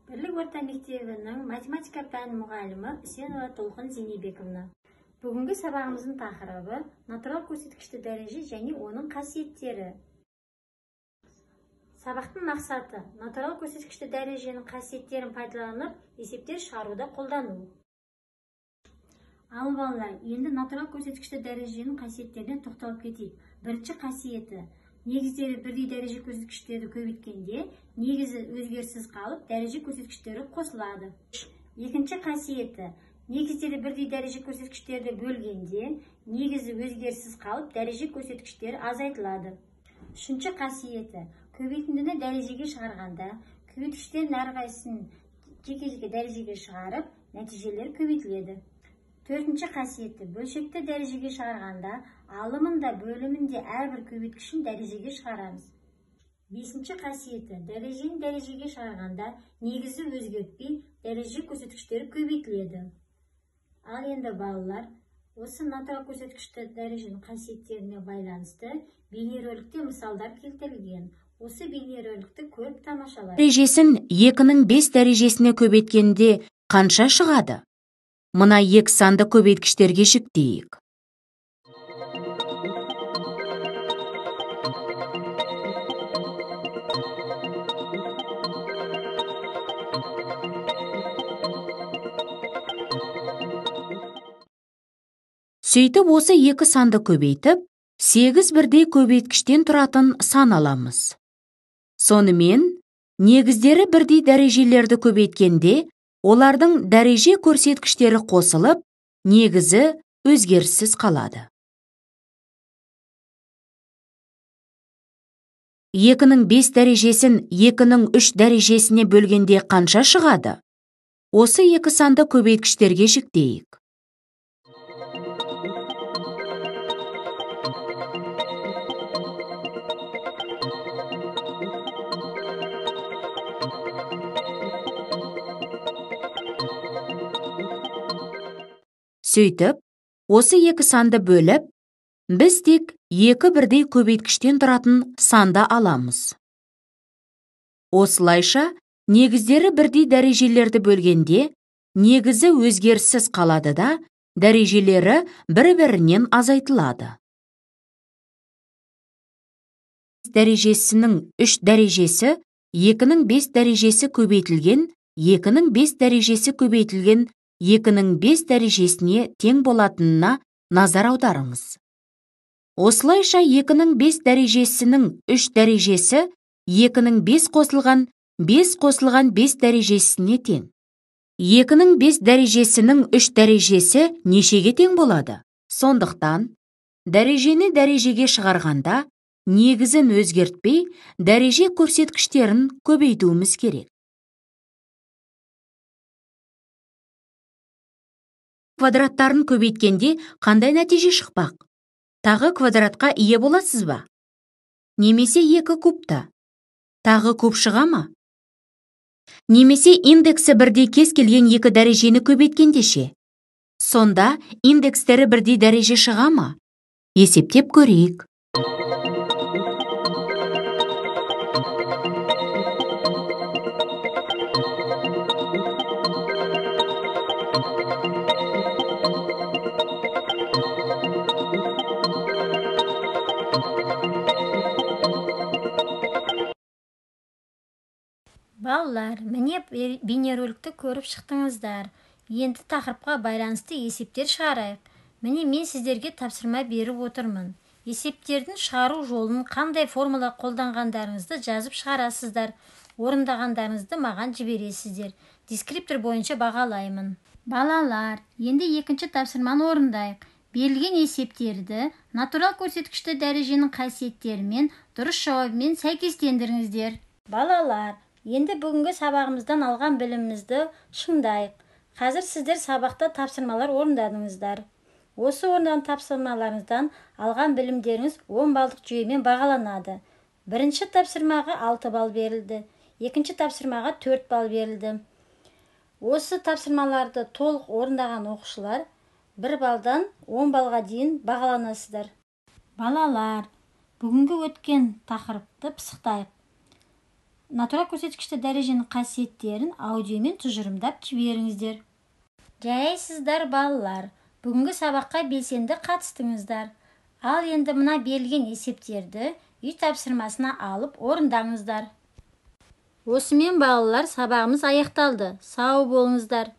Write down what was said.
Бірлік орта мектебінің математика пән мұғалімі Үсенова Толқын Зейнебековна. Бүгінгі сабағымыздың тақырыбы натурал көрсеткішті дәреже және оның қасиеттері. Сабақтың мақсаты натурал көрсеткішті дәреженің қасиеттерін пайдаланып, есептер шығаруда қолдану. Ал балалар, енді натурал көрсеткішті дәреженің қасиеттеріне тоқталып кетейік. Бірінші қасиеті: негіздері бірдей дәреже көрсеткіштерді көбейткенде, негізі өзгеріссіз қалып, дәреже көрсеткіштері қосылады. Екінші қасиеті: негіздері бірдей дәреже көрсеткіштерді бөлгенде, негізі өзгеріссіз қалып, дәреже көрсеткіштері азайтылады. Үшінші қасиеті: көбейтіндіні дәрежеге шығарғанда, көбейткіштердің әрқайсысын жеке-жеке дәрежеге шығарып, нәтижелер көбейтіледі. Төртінші қасиеті: бөлшекті дәрежеге шығарғанда, алымында бөлімінде әрбір көбейткішін дәрежеге шығарамыз. Бесінші қасиеті: дәрежені дәрежеге шығарғанда, негізі өзгертпей, дәреже көрсеткіштері көбейтіледі. Ал енді балалар, осы натурал көрсеткішті дәреженің қасиеттеріне байланысты бейнероликте мысалдар келтірілген. Осы бейнероликті көріп тамашалайық. Дәрежесін 2-ның 5 дәрежесіне көбейткенде қанша шығады? Мына 2 санды көбейткіштерге жіктейік. Сөйтіп, осы 2 санды көбейтіп, 8 бірдей көбейткіштен тұратын сан аламыз. Сонымен, негіздері бірдей дәрежелерді көбейткенде, олардың дәреже көрсеткіштері қосылып, негізі өзгеріссіз қалады. 2-ның 5 дәрежесін 2-ның 3 дәрежесіне бөлгенде қанша шығады? Осы 2 санды көбейткіштерге жіктейік. Сөйтіп, осы 2 санды бөліп, біз тек 2 бірдей көбейткіштен тұратын санды аламыз. Осылайша, негіздері бірдей дәрежелерді бөлгенде, негізі өзгеріссіз қалады да, дәрежелері бір-бірінен азайтылады. Дәрежесінің 3 дәрежесі 2-ның 5 дәрежесі көбейтілген, 2-ның 5 дәрежесі көбейтілген 2-ның 5 дәрежесіне тең болатынына назар аударыңыз. Осылайша 2-ның 5 дәрежесінің 3 дәрежесі 2-ның 5 қосылған 5 дәрежесіне тең. 2-ның 5 дәрежесінің 3 дәрежесі нешеге тең болады? Сондықтан, дәрежені дәрежеге шығарғанда, негізін өзгертпей, дәреже көрсеткіштерін көбейтуіміз керек. Квадраттарын көбейткенде қандай нәтиже шықпақ? Тағы квадратқа ие боласыз ба? Немесе 2 кубта? Тағы куб шыға ма? Немесе индексі бірдей кез келген 2 дәрежені көбейткенде ше? Сонда индекстері бірдей дәреже шыға ма? Есептеп көрейік. Балалар, міне бейнероликті көріп шықтыңыздар. Енді тақырыпқа байланысты есептер шығарайық. Міне мен сіздерге тапсырма беріп отырмын. Есептердің шығару жолын қандай формула қолданғандарыңызды жазып шығарасыздар. Орындағандарыңызды маған жібересіздер. Дескриптор бойынша бағалаймын. Балалар, енді екінші тапсырманы орындайық. Берілген есептерді натурал көрсеткішті дәреженің қасиеттерімен дұрыс жауабымен сәйкестендіріңіздер. Балалар, енді бүгінгі сабағымыздан алған білімімізді шыңдайық. Қазір сіздер сабақта тапсырмалар орындадыңыздар. Осы орындаған тапсырмаларыңыздан алған білімдеріңіз 10 балдық жүйемен бағаланады. Бірінші тапсырмаға 6 балл берілді, екінші тапсырмаға 4 балл берілді. Осы тапсырмаларды толық орындаған оқушылар 1 балдан 10 балға дейін натурал көрсеткішті дәреженің қасиеттерін аудиомен тұжырымдап жіберіңіздер. Жайсыздар балалар, бүгінгі сабаққа белсенді қатыстыңыздар. Ал енді мына берілген есептерді үй тапсырмасына алып орындаңыздар. Осымен балалар, сабағымыз аяқталды. Сау болыңыздар.